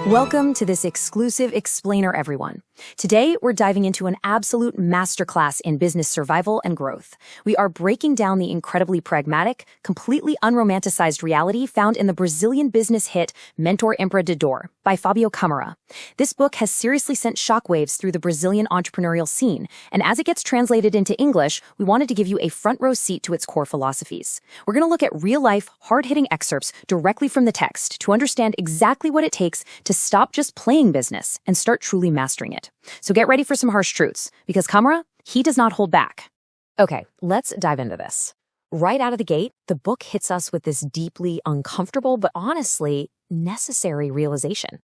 Welcome to this exclusive explainer, everyone. Today, we're diving into an absolute masterclass in business survival and growth. We are breaking down the incredibly pragmatic, completely unromanticized reality found in the Brazilian business hit Mentor Empreendedor by Fábio Câmara. This book has seriously sent shockwaves through the Brazilian entrepreneurial scene, and as it gets translated into English, we wanted to give you a front row seat to its core philosophies. We're going to look at real-life, hard-hitting excerpts directly from the text to understand exactly what it takes to stop just playing business and start truly mastering it. So get ready for some harsh truths, because Câmara, he does not hold back. Okay, let's dive into this. Right out of the gate, the book hits us with this deeply uncomfortable but honestly necessary realization.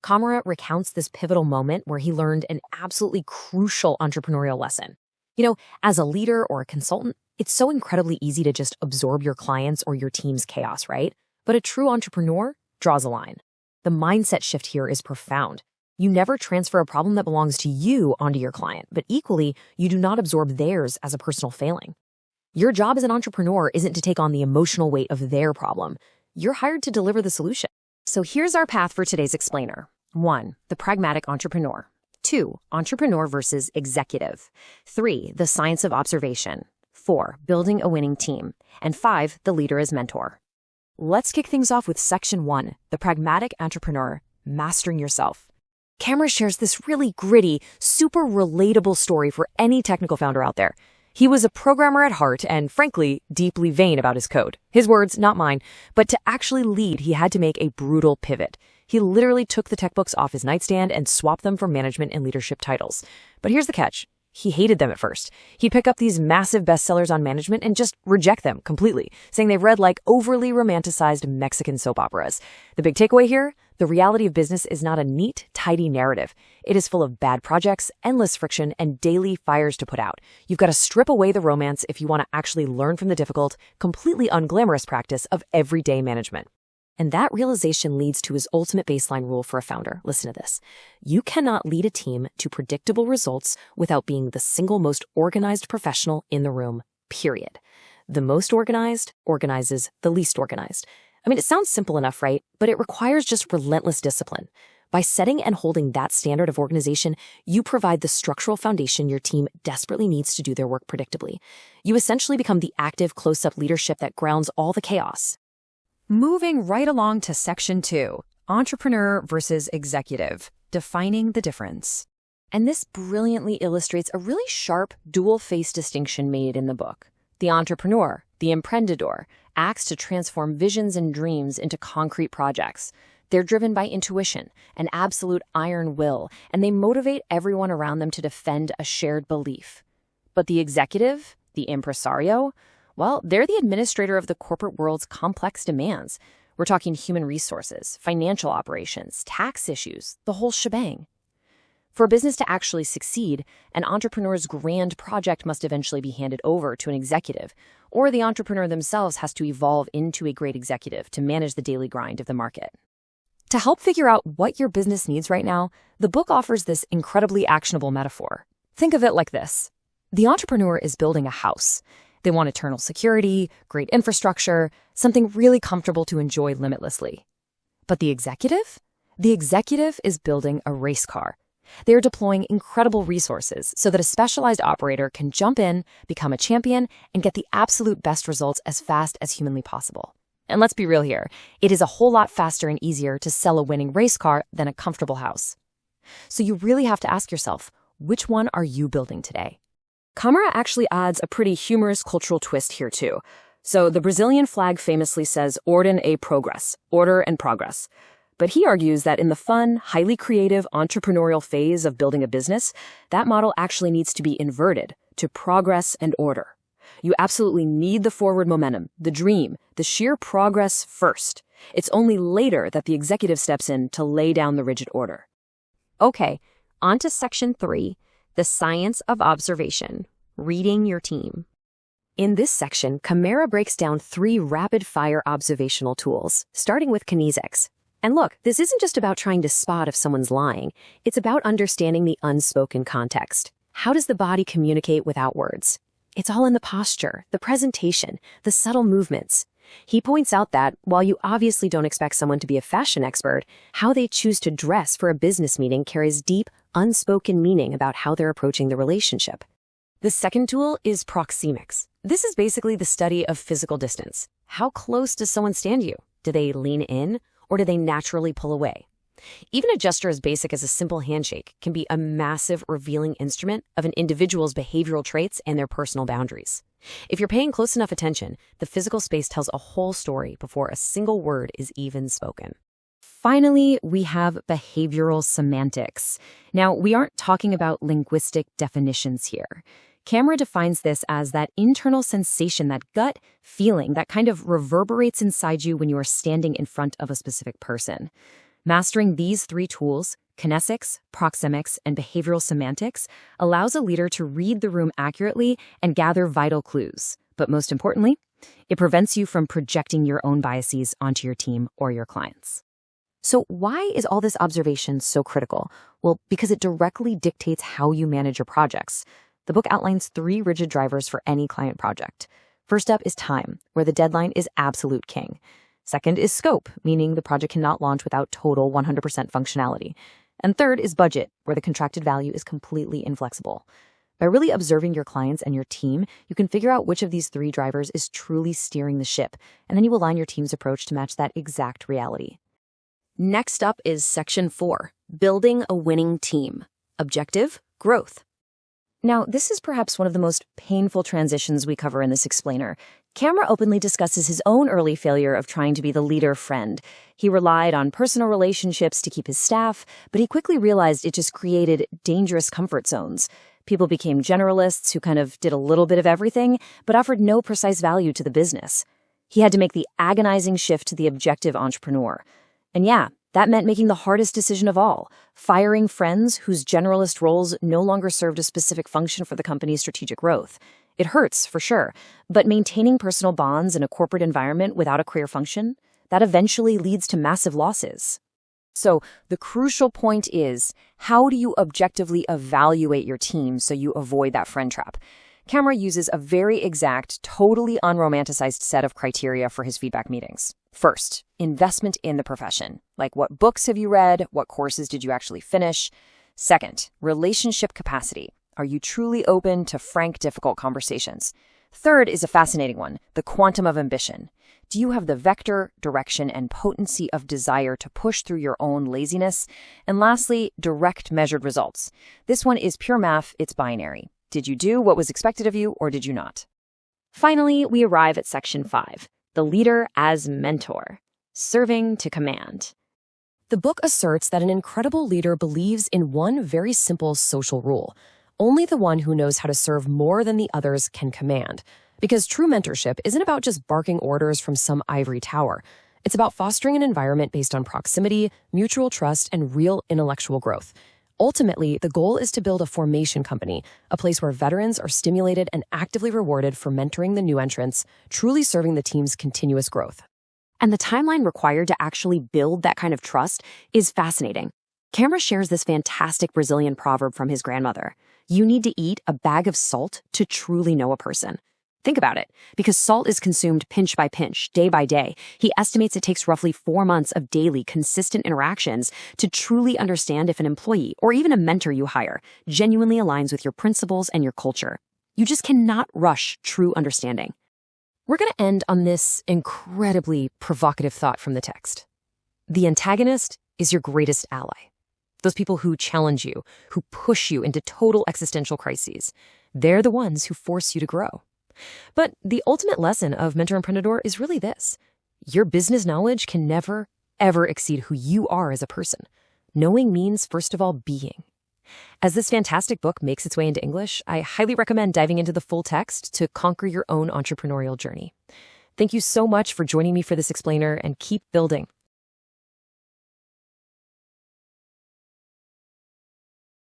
Câmara recounts this pivotal moment where he learned an absolutely crucial entrepreneurial lesson. You know, as a leader or a consultant, it's so incredibly easy to just absorb your clients' or your team's chaos, right? But a true entrepreneur draws a line. The mindset shift here is profound. You never transfer a problem that belongs to you onto your client, but equally, you do not absorb theirs as a personal failing. Your job as an entrepreneur isn't to take on the emotional weight of their problem. You're hired to deliver the solution. So here's our path for today's explainer. 1. The pragmatic entrepreneur. 2. Entrepreneur versus executive. 3. The science of observation. 4. Building a winning team. And 5. The leader as mentor. Let's kick things off with section 1, the pragmatic entrepreneur, mastering yourself. Câmara shares this really gritty, super relatable story for any technical founder out there. He was a programmer at heart and, frankly, deeply vain about his code. His words, not mine. But to actually lead, he had to make a brutal pivot. He literally took the tech books off his nightstand and swapped them for management and leadership titles. But here's the catch. He hated them at first. He'd pick up these massive bestsellers on management and just reject them completely, saying they've read like overly romanticized Mexican soap operas. The big takeaway here? The reality of business is not a neat, tidy narrative. It is full of bad projects, endless friction, and daily fires to put out. You've got to strip away the romance if you want to actually learn from the difficult, completely unglamorous practice of everyday management. And that realization leads to his ultimate baseline rule for a founder. Listen to this. You cannot lead a team to predictable results without being the single most organized professional in the room, period. The most organized organizes the least organized. I mean, it sounds simple enough, right? But it requires just relentless discipline. By setting and holding that standard of organization, you provide the structural foundation your team desperately needs to do their work predictably. You essentially become the active, close-up leadership that grounds all the chaos. Moving right along to section 2, entrepreneur versus executive, defining the difference. And this brilliantly illustrates a really sharp dual-face distinction made in the book. The entrepreneur, the empreendedor, acts to transform visions and dreams into concrete projects. They're driven by intuition, an absolute iron will, and they motivate everyone around them to defend a shared belief. But the executive, the impresario, well, they're the administrator of the corporate world's complex demands. We're talking human resources, financial operations, tax issues, the whole shebang. For a business to actually succeed, an entrepreneur's grand project must eventually be handed over to an executive, or the entrepreneur themselves has to evolve into a great executive to manage the daily grind of the market. To help figure out what your business needs right now, the book offers this incredibly actionable metaphor. Think of it like this. The entrepreneur is building a house. They want eternal security, great infrastructure, something really comfortable to enjoy limitlessly. But the executive? The executive is building a race car. They are deploying incredible resources so that a specialized operator can jump in, become a champion, and get the absolute best results as fast as humanly possible. And let's be real here, it is a whole lot faster and easier to sell a winning race car than a comfortable house. So you really have to ask yourself, which one are you building today? Câmara actually adds a pretty humorous cultural twist here too. So the Brazilian flag famously says ordem e progress, order and progress. But he argues that in the fun, highly creative, entrepreneurial phase of building a business, that model actually needs to be inverted to progress and order. You absolutely need the forward momentum, the dream, the sheer progress first. It's only later that the executive steps in to lay down the rigid order. Okay, on to section 3. The science of observation, reading your team. In this section, Câmara breaks down 3 rapid-fire observational tools, starting with kinesics. And look, this isn't just about trying to spot if someone's lying. It's about understanding the unspoken context. How does the body communicate without words? It's all in the posture, the presentation, the subtle movements. He points out that, while you obviously don't expect someone to be a fashion expert, how they choose to dress for a business meeting carries deep, unspoken meaning about how they're approaching the relationship. The second tool is proxemics. This is basically the study of physical distance. How close does someone stand to you? Do they lean in, or do they naturally pull away? Even a gesture as basic as a simple handshake can be a massive revealing instrument of an individual's behavioral traits and their personal boundaries. If you're paying close enough attention, the physical space tells a whole story before a single word is even spoken. Finally, we have behavioral semantics. Now, we aren't talking about linguistic definitions here. Câmara defines this as that internal sensation, that gut feeling that kind of reverberates inside you when you are standing in front of a specific person. Mastering these three tools, kinesics, proxemics, and behavioral semantics, allows a leader to read the room accurately and gather vital clues. But most importantly, it prevents you from projecting your own biases onto your team or your clients. So why is all this observation so critical? Well, because it directly dictates how you manage your projects. The book outlines 3 rigid drivers for any client project. First up is time, where the deadline is absolute king. Second is scope, meaning the project cannot launch without total 100% functionality. And third is budget, where the contracted value is completely inflexible. By really observing your clients and your team, you can figure out which of these 3 drivers is truly steering the ship, and then you align your team's approach to match that exact reality. Next up is Section 4, Building a Winning Team. Objective, growth. Now, this is perhaps one of the most painful transitions we cover in this explainer. Câmara openly discusses his own early failure of trying to be the leader friend. He relied on personal relationships to keep his staff, but he quickly realized it just created dangerous comfort zones. People became generalists who kind of did a little bit of everything, but offered no precise value to the business. He had to make the agonizing shift to the objective entrepreneur. And yeah, that meant making the hardest decision of all, firing friends whose generalist roles no longer served a specific function for the company's strategic growth. It hurts, for sure, but maintaining personal bonds in a corporate environment without a clear function, that eventually leads to massive losses. So the crucial point is, how do you objectively evaluate your team so you avoid that friend trap? Câmara uses a very exact, totally unromanticized set of criteria for his feedback meetings. First, investment in the profession. Like, what books have you read? What courses did you actually finish? Second, relationship capacity. Are you truly open to frank, difficult conversations? Third is a fascinating one, the quantum of ambition. Do you have the vector, direction, and potency of desire to push through your own laziness? And lastly, direct measured results. This one is pure math, it's binary. Did you do what was expected of you, or did you not? Finally, we arrive at Section 5, the leader as mentor, serving to command. The book asserts that an incredible leader believes in one very simple social rule. Only the one who knows how to serve more than the others can command. Because true mentorship isn't about just barking orders from some ivory tower. It's about fostering an environment based on proximity, mutual trust, and real intellectual growth. Ultimately, the goal is to build a formation company, a place where veterans are stimulated and actively rewarded for mentoring the new entrants, truly serving the team's continuous growth. And the timeline required to actually build that kind of trust is fascinating. Câmara shares this fantastic Brazilian proverb from his grandmother. You need to eat a bag of salt to truly know a person. Think about it. Because salt is consumed pinch by pinch, day by day, he estimates it takes roughly 4 months of daily, consistent interactions to truly understand if an employee, or even a mentor you hire, genuinely aligns with your principles and your culture. You just cannot rush true understanding. We're going to end on this incredibly provocative thought from the text. The antagonist is your greatest ally. Those people who challenge you, who push you into total existential crises, they're the ones who force you to grow. But the ultimate lesson of Mentor Empreendedor is really this. Your business knowledge can never, ever exceed who you are as a person. Knowing means, first of all, being. As this fantastic book makes its way into English, I highly recommend diving into the full text to conquer your own entrepreneurial journey. Thank you so much for joining me for this explainer, and keep building.